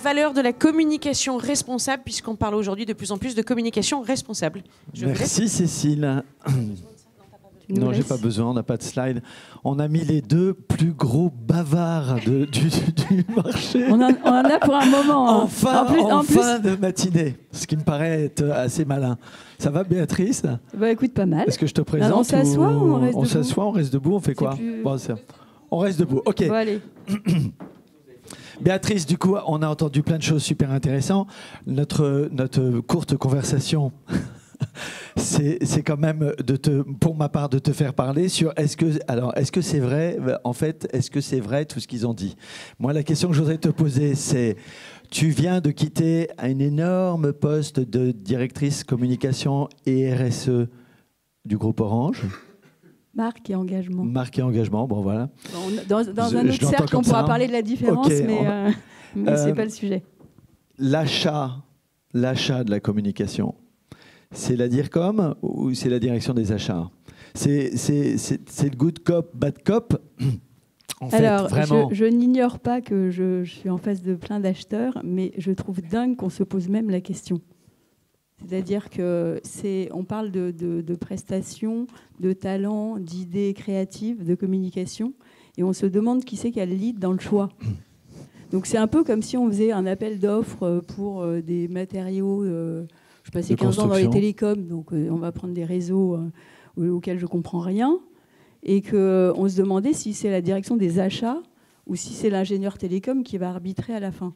valeur de la communication responsable, puisqu'on parle aujourd'hui de plus en plus de communication responsable. Merci Cécile. Non, j'ai pas besoin, on n'a pas de slide. On a mis les deux plus gros bavards du marché. On en a pour un moment. En fin de matinée, ce qui me paraît être assez malin. Ça va, Béatrice? Bah écoute, pas mal. Est-ce que je te présente? On s'assoit ou on reste debout? On s'assoit, on reste debout, on fait quoi? On reste debout, ok. Bon, allez. Béatrice, du coup, on a entendu plein de choses super intéressantes. Notre courte conversation... c'est quand même pour ma part de te faire parler sur est-ce que c'est vrai, en fait, est-ce que c'est vrai tout ce qu'ils ont dit? Moi, la question que je voudrais te poser, c'est tu viens de quitter un énorme poste de directrice communication et RSE du groupe Orange. Marque et engagement. Marque et engagement, bon voilà. Dans un autre cercle, on pourra parler de la différence, okay, mais c'est pas le sujet. L'achat de la communication. C'est la DIRCOM ou c'est la direction des achats? C'est le good cop, bad cop? Alors, vraiment... je n'ignore pas que je suis en face de plein d'acheteurs, mais je trouve dingue qu'on se pose même la question. C'est-à-dire qu'on parle de prestations, de talents, d'idées créatives, de communication, et on se demande qui c'est qui a le lead dans le choix. Donc c'est un peu comme si on faisait un appel d'offres pour des matériaux... Je passais 15 ans dans les télécoms, donc on va prendre des réseaux auxquels je ne comprends rien, et qu'on se demandait si c'est la direction des achats ou si c'est l'ingénieur télécom qui va arbitrer à la fin.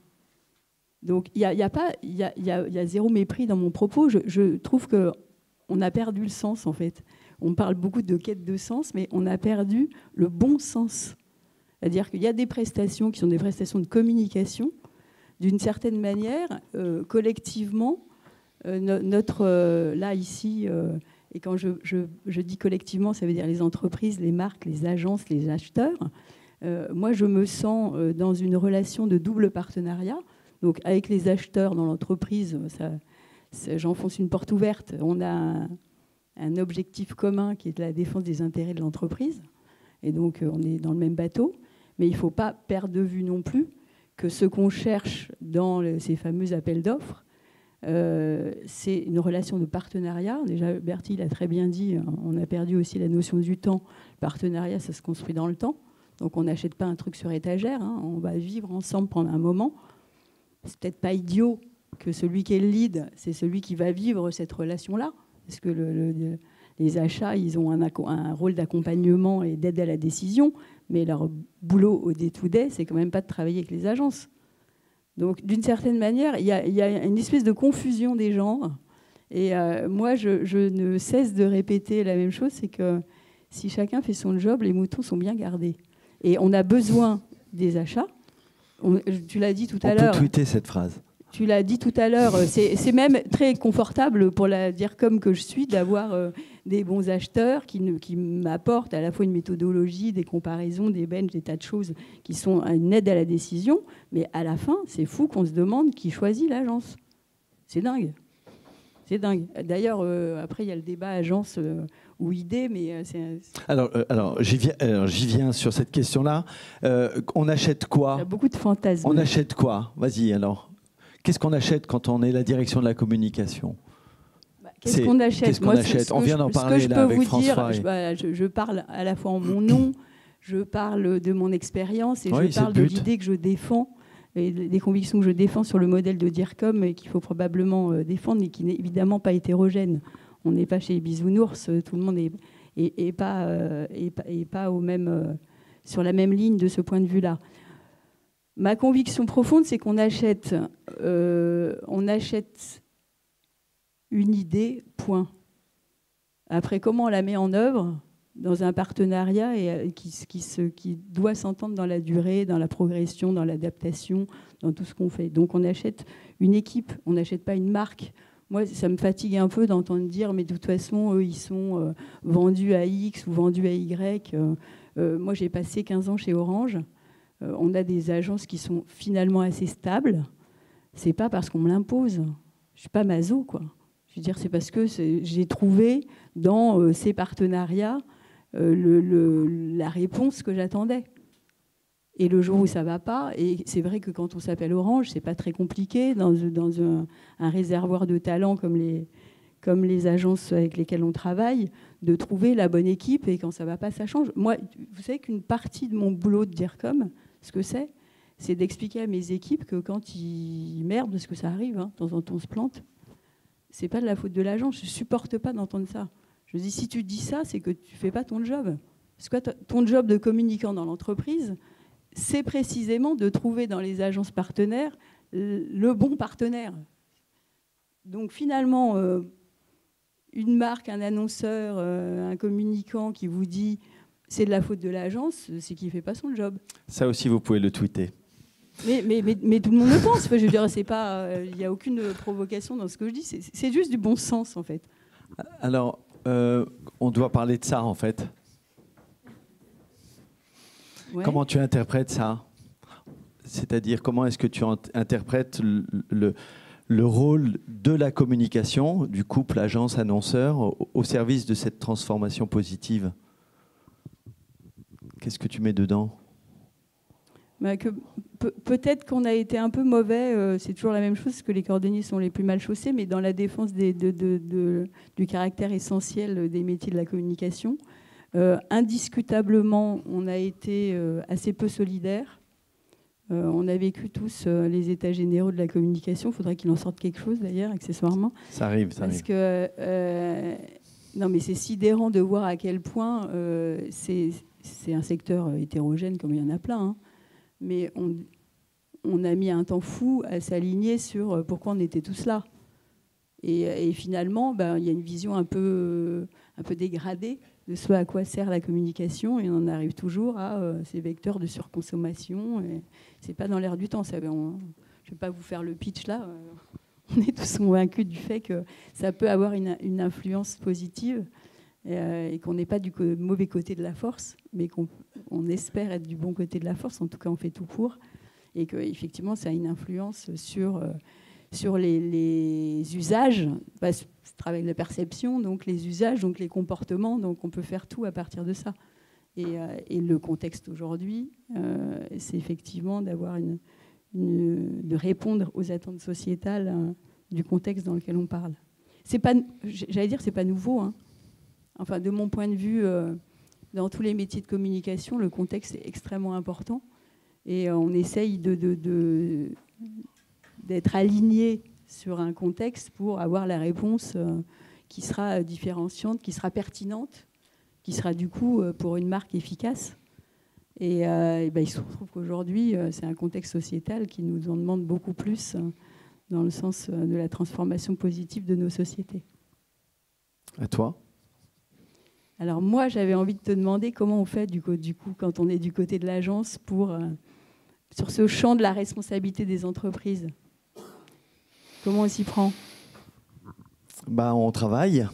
Donc il y a zéro mépris dans mon propos. Je trouve qu'on a perdu le sens, en fait. On parle beaucoup de quête de sens, mais on a perdu le bon sens. C'est-à-dire qu'il y a des prestations qui sont des prestations de communication. D'une certaine manière, collectivement, là, ici, et quand je dis collectivement, ça veut dire les entreprises, les marques, les agences, les acheteurs. Moi, je me sens dans une relation de double partenariat. Donc, avec les acheteurs dans l'entreprise, j'enfonce une porte ouverte. On a un objectif commun qui est la défense des intérêts de l'entreprise. Et donc, on est dans le même bateau. Mais il ne faut pas perdre de vue non plus que ce qu'on cherche dans ces fameux appels d'offres, c'est une relation de partenariat. Déjà, Bertie l'a très bien dit, on a perdu aussi la notion du temps. Le partenariat, ça se construit dans le temps. Donc, on n'achète pas un truc sur étagère. On va vivre ensemble pendant un moment. C'est peut-être pas idiot que celui qui est le lead, c'est celui qui va vivre cette relation-là. Parce que les achats, ils ont un rôle d'accompagnement et d'aide à la décision. Mais leur boulot au day-to-day, c'est quand même pas de travailler avec les agences. Donc, d'une certaine manière, il y a une espèce de confusion des genres. Et moi, je ne cesse de répéter la même chose, c'est que si chacun fait son job, les moutons sont bien gardés. Et on a besoin des achats. Tu l'as dit tout à l'heure. On peut tweeter cette phrase. Tu l'as dit tout à l'heure. C'est même très confortable pour la DIRCOM que je suis d'avoir des bons acheteurs qui m'apportent à la fois une méthodologie, des comparaisons, des benches, des tas de choses qui sont une aide à la décision. Mais à la fin, c'est fou qu'on se demande qui choisit l'agence. C'est dingue. C'est dingue. D'ailleurs, après, il y a le débat agence ou idée, mais Alors, j'y viens sur cette question-là. On achète quoi? Il y a beaucoup de fantasmes. On achète quoi? Vas-y, alors. Qu'est-ce qu'on achète quand on est la direction de la communication? Qu'est-ce qu'on achète? Qu'est-ce qu'on achète? On vient d'en parler là avec François. Je parle à la fois en mon nom, je parle de mon expérience et je parle de l'idée que je défends et des convictions que je défends sur le modèle de DIRCOM et qu'il faut probablement défendre, mais qui n'est évidemment pas hétérogène. On n'est pas chez les bisounours, tout le monde n'est pas sur la même ligne de ce point de vue-là. Ma conviction profonde, c'est qu'on achète une idée, point. Après, comment on la met en œuvre dans un partenariat et qui doit s'entendre dans la durée, dans la progression, dans l'adaptation, dans tout ce qu'on fait. Donc, on achète une équipe, on n'achète pas une marque. Moi, ça me fatigue un peu d'entendre dire, mais de toute façon, eux, ils sont vendus à X ou vendus à Y. Moi, j'ai passé 15 ans chez Orange. On a des agences qui sont finalement assez stables. C'est pas parce qu'on me l'impose. Je suis pas maso, quoi. Je veux dire, c'est parce que j'ai trouvé dans ces partenariats la réponse que j'attendais. Et le jour où ça ne va pas, et c'est vrai que quand on s'appelle Orange, ce n'est pas très compliqué dans un réservoir de talents comme les agences avec lesquelles on travaille, de trouver la bonne équipe, et quand ça ne va pas, ça change. Moi, vous savez qu'une partie de mon boulot de DIRCOM, ce que c'est d'expliquer à mes équipes que quand ils merdent, parce que ça arrive, hein, de temps en temps on se plante, c'est pas de la faute de l'agence. Je supporte pas d'entendre ça. Je dis, si tu dis ça, c'est que tu fais pas ton job. Parce que ton job de communicant dans l'entreprise, c'est précisément de trouver dans les agences partenaires le bon partenaire. Donc finalement, une marque, un annonceur, un communicant qui vous dit c'est de la faute de l'agence, c'est qu'il fait pas son job. Ça aussi, vous pouvez le tweeter. Mais tout le monde le pense. Enfin, je veux dire, c'est pas, il n'y a aucune provocation dans ce que je dis. C'est juste du bon sens, en fait. Alors, on doit parler de ça, en fait. Ouais. Comment tu interprètes ça? C'est-à-dire, comment est-ce que tu interprètes le rôle de la communication, du couple agence-annonceur, au service de cette transformation positive? Qu'est-ce que tu mets dedans? Peut-être qu'on a été un peu mauvais, c'est toujours la même chose, parce que les cordonniers sont les plus mal chaussés, mais dans la défense du caractère essentiel des métiers de la communication. Indiscutablement, on a été assez peu solidaires. On a vécu tous les états généraux de la communication. Il faudrait qu'il en sorte quelque chose, d'ailleurs, accessoirement. Ça arrive, ça parce arrive. Non, mais c'est sidérant de voir à quel point c'est un secteur hétérogène, comme il y en a plein, hein. Mais on a mis un temps fou à s'aligner sur pourquoi on était tous là. Et finalement, il y a une vision un peu dégradée de ce à quoi sert la communication, et on en arrive toujours à ces vecteurs de surconsommation. Ce n'est pas dans l'air du temps. Je ne vais pas vous faire le pitch là. On est tous convaincus du fait que ça peut avoir une influence positive, et qu'on n'est pas du mauvais côté de la force, mais qu'on espère être du bon côté de la force. En tout cas, on fait tout pour. Et qu'effectivement, ça a une influence sur les usages, ce travail de la perception, donc les usages, donc les comportements, donc on peut faire tout à partir de ça. Et le contexte aujourd'hui, c'est effectivement de répondre aux attentes sociétales du contexte dans lequel on parle. J'allais dire, c'est pas nouveau, hein. Enfin, de mon point de vue, dans tous les métiers de communication, le contexte est extrêmement important, et on essaye d'être aligné sur un contexte pour avoir la réponse qui sera différenciante, qui sera pertinente, qui sera du coup pour une marque efficace. Et il se trouve qu'aujourd'hui, c'est un contexte sociétal qui nous en demande beaucoup plus dans le sens de la transformation positive de nos sociétés. À toi? Alors moi, j'avais envie de te demander comment on fait du coup quand on est du côté de l'agence sur ce champ de la responsabilité des entreprises. Comment on s'y prend? On travaille.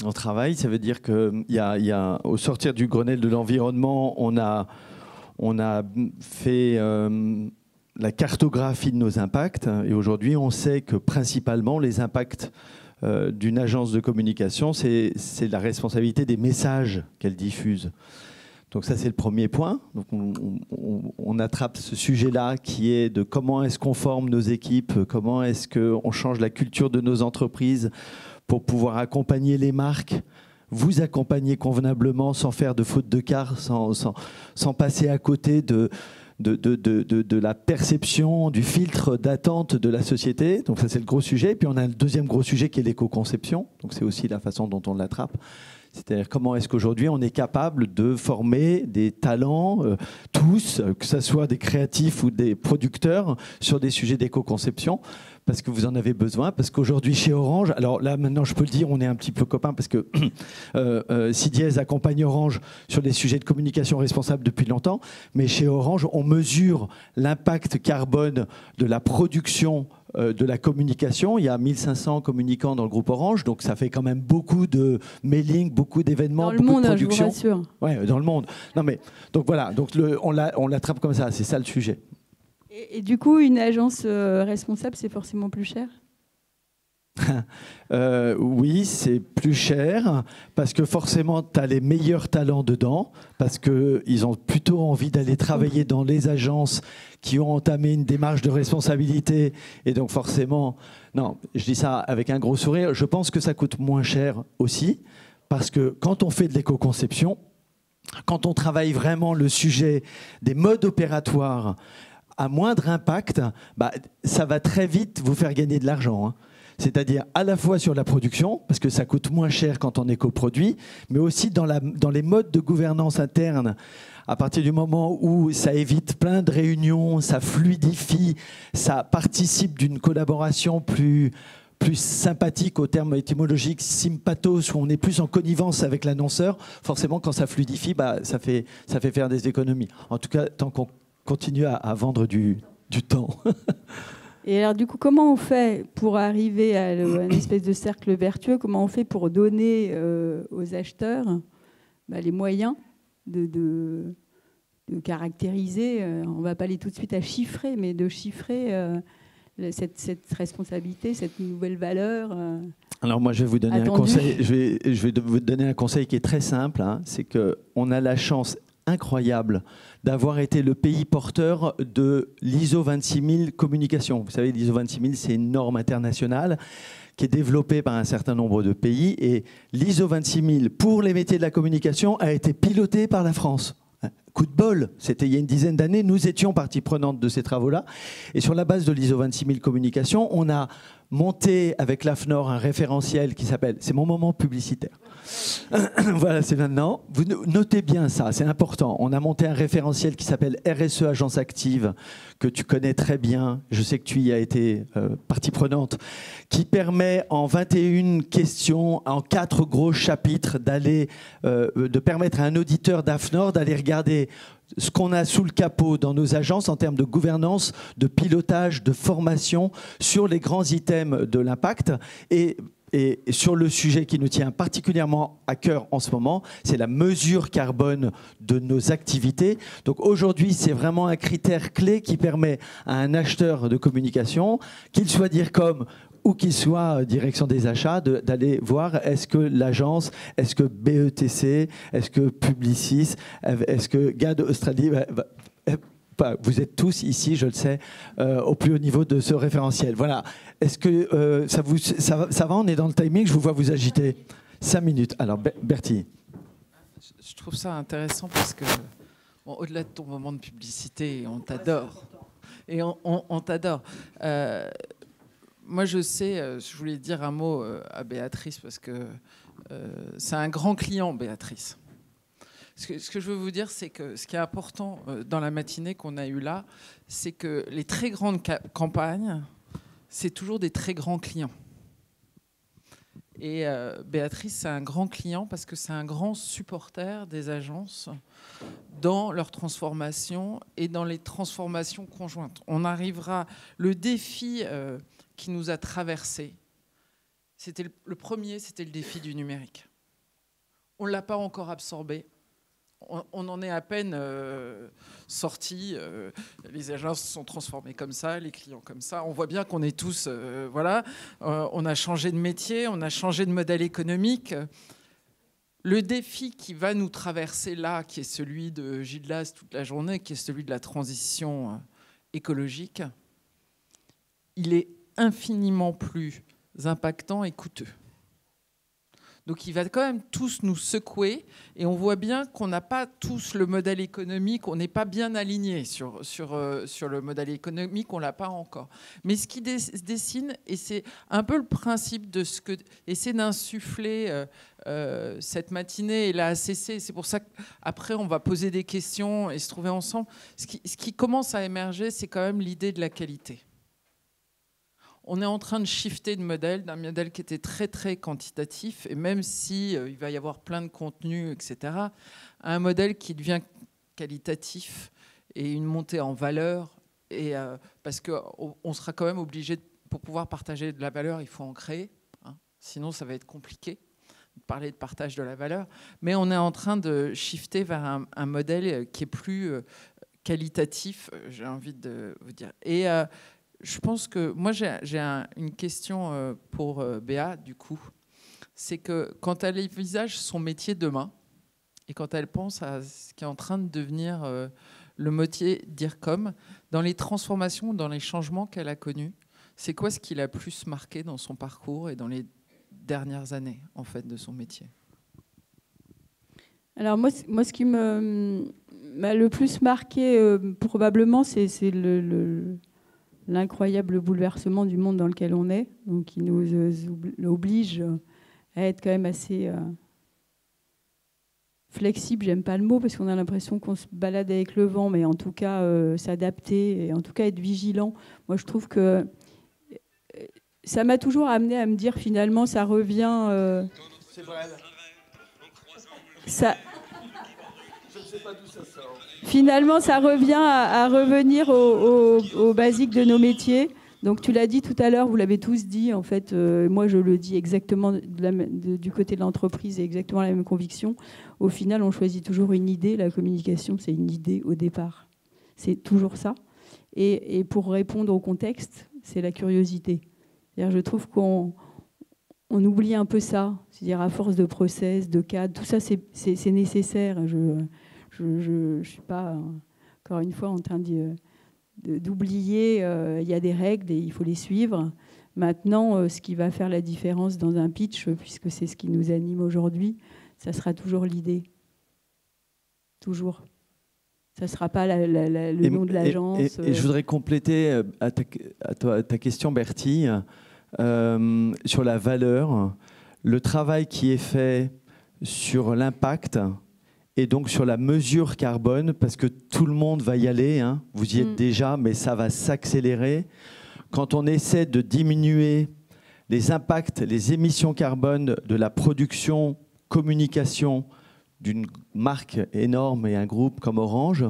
On travaille, ça veut dire qu'au sortir du Grenelle de l'environnement, on a fait la cartographie de nos impacts. Et aujourd'hui, on sait que principalement, les impacts d'une agence de communication, c'est la responsabilité des messages qu'elle diffuse. Donc ça, c'est le premier point. Donc on attrape ce sujet-là qui est de comment est-ce qu'on forme nos équipes, comment est-ce qu'on change la culture de nos entreprises pour pouvoir accompagner les marques, vous accompagner convenablement sans faire de faute de quart, sans passer à côté de la perception, du filtre d'attente de la société. Donc ça, c'est le gros sujet. Et puis on a le deuxième gros sujet qui est l'éco-conception. Donc c'est aussi la façon dont on l'attrape. C'est-à-dire comment est-ce qu'aujourd'hui on est capable de former des talents, tous, que ce soit des créatifs ou des producteurs, sur des sujets d'éco-conception, parce que vous en avez besoin, parce qu'aujourd'hui chez Orange, alors là maintenant je peux le dire, on est un petit peu copains, parce que Sidiez accompagne Orange sur des sujets de communication responsable depuis longtemps, mais chez Orange on mesure l'impact carbone de la production de la communication. Il y a 1500 communicants dans le groupe Orange, donc ça fait quand même beaucoup de mailing, beaucoup d'événements, beaucoup de production. Je vous rassure. Ouais, dans le monde. Non mais donc voilà, donc on l'attrape comme ça, c'est ça le sujet. Et du coup, une agence responsable, c'est forcément plus cher? Oui, c'est plus cher parce que forcément, tu as les meilleurs talents dedans parce qu'ils ont plutôt envie d'aller travailler dans les agences qui ont entamé une démarche de responsabilité. Et donc forcément, non, je dis ça avec un gros sourire, je pense que ça coûte moins cher aussi parce que quand on fait de l'éco-conception, quand on travaille vraiment le sujet des modes opératoires à moindre impact, bah, ça va très vite vous faire gagner de l'argent, hein. C'est-à-dire à la fois sur la production, parce que ça coûte moins cher quand on est coproduit, mais aussi dans les modes de gouvernance interne. À partir du moment où ça évite plein de réunions, ça fluidifie, ça participe d'une collaboration plus sympathique au terme étymologique, sympathos, où on est plus en connivence avec l'annonceur, forcément quand ça fluidifie, bah, ça fait faire des économies. En tout cas, tant qu'on continue à vendre du temps. Et alors, du coup, comment on fait pour arriver à une espèce de cercle vertueux? Comment on fait pour donner aux acheteurs les moyens de caractériser, on ne va pas aller tout de suite à chiffrer, mais de chiffrer cette responsabilité, cette nouvelle valeur Alors moi, je vais vous donner un conseil. Je vais vous donner un conseil qui est très simple, hein, c'est qu'on a la chance incroyable d'avoir été le pays porteur de l'ISO 26000 communication. Vous savez, l'ISO 26000, c'est une norme internationale qui est développée par un certain nombre de pays. Et l'ISO 26000, pour les métiers de la communication, a été pilotée par la France. Coup de bol, c'était il y a une dizaine d'années, nous étions partie prenante de ces travaux-là. Et sur la base de l'ISO 26000 communication, on a monté avec l'AFNOR un référentiel qui s'appelle, c'est mon moment publicitaire, voilà, c'est maintenant, vous notez bien ça, c'est important, on a monté un référentiel qui s'appelle RSE Agence Active, que tu connais très bien, je sais que tu y as été partie prenante, qui permet en 21 questions, en 4 gros chapitres, de permettre à un auditeur d'AFNOR d'aller regarder ce qu'on a sous le capot dans nos agences en termes de gouvernance, de pilotage, de formation sur les grands items de l'impact. Et sur le sujet qui nous tient particulièrement à cœur en ce moment, c'est la mesure carbone de nos activités. Donc aujourd'hui, c'est vraiment un critère clé qui permet à un acheteur de communication, qu'il soit DIRCOM ou qu'il soit direction des achats, d'aller voir est-ce que l'agence, est-ce que BETC, est-ce que Publicis, est-ce que GAD Australie, vous êtes tous ici, je le sais, au plus haut niveau de ce référentiel. Voilà. Est-ce que ça va, on est dans le timing, je vous vois vous agiter. 5 minutes. Alors, Bertie. Je trouve ça intéressant parce que, bon, au-delà de ton moment de publicité, on t'adore. Et on t'adore. Moi, je sais, je voulais dire un mot à Béatrice parce que c'est un grand client, Béatrice. Ce que je veux vous dire, c'est que ce qui est important dans la matinée qu'on a eue là, c'est que les très grandes campagnes, c'est toujours des très grands clients. Et Béatrice, c'est un grand client parce que c'est un grand supporter des agences dans leur transformation et dans les transformations conjointes. On arrivera... Le défi qui nous a traversé, c'était le premier, c'était le défi du numérique. On ne l'a pas encore absorbé. On en est à peine sortis. Les agences se sont transformées comme ça, les clients comme ça. On voit bien qu'on est tous... voilà. On a changé de métier, on a changé de modèle économique. Le défi qui va nous traverser là, qui est celui de Gilles Last toute la journée, qui est celui de la transition écologique, il est infiniment plus impactant et coûteux. Donc il va quand même tous nous secouer et on voit bien qu'on n'a pas tous le modèle économique, on n'est pas bien aligné sur le modèle économique, on ne l'a pas encore. Mais ce qui se dessine, et c'est un peu le principe de ce que essaie d'insuffler cette matinée et la ACC, c'est pour ça qu'après on va poser des questions et se trouver ensemble, ce qui commence à émerger, c'est quand même l'idée de la qualité. On est en train de shifter de modèle, d'un modèle qui était très très quantitatif, et même si il va y avoir plein de contenus, etc., à un modèle qui devient qualitatif et une montée en valeur, et parce qu'on sera quand même obligé, pour pouvoir partager de la valeur, il faut en créer, hein, sinon ça va être compliqué de parler de partage de la valeur, mais on est en train de shifter vers un modèle qui est plus qualitatif, j'ai envie de vous dire. Et je pense que moi, j'ai une question pour Béa, du coup. C'est que quand elle envisage son métier demain, et quand elle pense à ce qui est en train de devenir le métier d'IRCOM, dans les transformations, dans les changements qu'elle a connus, c'est quoi ce qui l'a plus marqué dans son parcours et dans les dernières années, en fait, de son métier? Alors moi, ce qui m'a le plus marqué, probablement, c'est l'incroyable bouleversement du monde dans lequel on est, donc qui nous oblige à être quand même assez flexible. J'aime pas le mot parce qu'on a l'impression qu'on se balade avec le vent, mais en tout cas s'adapter et en tout cas être vigilant. Moi, je trouve que ça m'a toujours amené à me dire finalement, ça revient. C'est vrai. Ça... Je ne sais pas d'où ça sort. Finalement, ça revient à revenir aux basiques de nos métiers. Donc, tu l'as dit tout à l'heure, vous l'avez tous dit. En fait, moi, je le dis exactement du côté de l'entreprise et exactement la même conviction. Au final, on choisit toujours une idée. La communication, c'est une idée au départ. C'est toujours ça. Et pour répondre au contexte, c'est la curiosité. C'est-à-dire, je trouve qu'on oublie un peu ça. C'est-à-dire, à force de process, de cadre, tout ça, c'est nécessaire. Je suis pas, encore une fois, en train d'oublier. Il y a des règles et il faut les suivre. Maintenant, ce qui va faire la différence dans un pitch, puisque c'est ce qui nous anime aujourd'hui, ça sera toujours l'idée. Toujours. Ça ne sera pas le nom de l'agence. Et je voudrais compléter à ta question, Bertie, sur la valeur, le travail qui est fait sur l'impact et donc sur la mesure carbone, parce que tout le monde va y aller, hein, vous y êtes déjà, mais ça va s'accélérer. Quand on essaie de diminuer les impacts, les émissions carbone de la production, communication d'une marque énorme et un groupe comme Orange,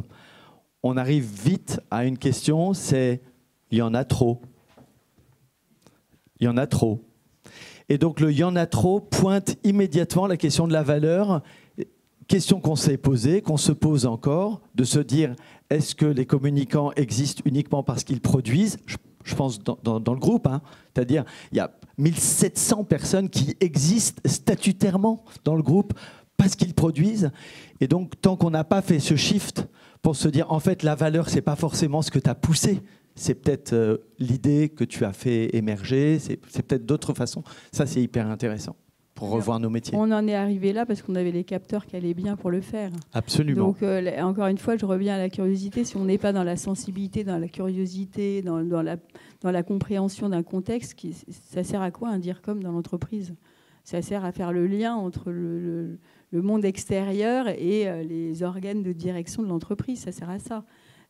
on arrive vite à une question, c'est il y en a trop. Il y en a trop. Et donc le « il y en a trop » pointe immédiatement la question de la valeur, question qu'on s'est posée, qu'on se pose encore, de se dire est-ce que les communicants existent uniquement parce qu'ils produisent ? Je pense dans le groupe, hein, c'est-à-dire il y a 1700 personnes qui existent statutairement dans le groupe parce qu'ils produisent. Et donc, tant qu'on n'a pas fait ce shift pour se dire, en fait, la valeur, ce n'est pas forcément ce que tu as poussé. C'est peut-être l'idée que tu as fait émerger. C'est peut-être d'autres façons. Ça, c'est hyper intéressant pour revoir nos métiers. On en est arrivé là parce qu'on avait les capteurs qui allaient bien pour le faire. Absolument. Donc, encore une fois, je reviens à la curiosité. Si on n'est pas dans la sensibilité, dans la curiosité, dans la compréhension d'un contexte, ça sert à quoi un DIRCOM dans l'entreprise ? Ça sert à faire le lien entre le monde extérieur et les organes de direction de l'entreprise. Ça sert à ça.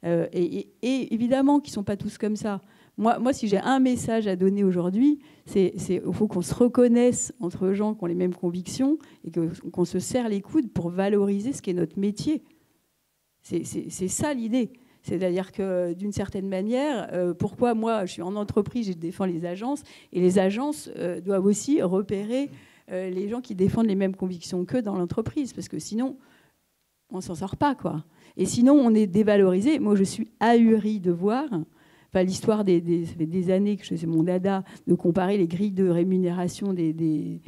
Et évidemment qu'ils ne sont pas tous comme ça. Moi, si j'ai un message à donner aujourd'hui, c'est qu'il faut qu'on se reconnaisse entre gens qui ont les mêmes convictions et qu'on se serre les coudes pour valoriser ce qui est notre métier. C'est ça l'idée. C'est-à-dire que, d'une certaine manière, pourquoi moi, je suis en entreprise, je défends les agences, et les agences doivent aussi repérer les gens qui défendent les mêmes convictions qu'eux dans l'entreprise, parce que sinon, on ne s'en sort pas, quoi. Et sinon, on est dévalorisé. Moi, je suis ahurie de voir, enfin, l'histoire ça fait des années que c'est mon dada, de comparer les grilles de rémunération des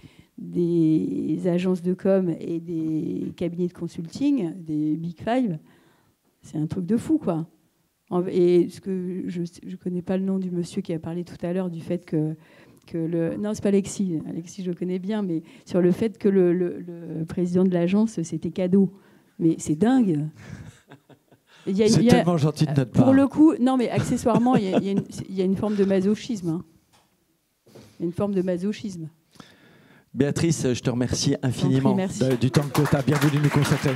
agences de com et des cabinets de consulting, des Big Five. C'est un truc de fou, quoi. Et ce que je connais pas le nom du monsieur qui a parlé tout à l'heure du fait que non, c'est pas Alexis. Alexis, je le connais bien, mais sur le fait que le président de l'agence, c'était cadeau. Mais c'est dingue. C'est tellement gentil de notre part. Pour le coup, non, mais accessoirement, il y a une forme de masochisme. Hein. Il y a une forme de masochisme. Béatrice, je te remercie infiniment Merci. du temps que tu as bien voulu nous consacrer.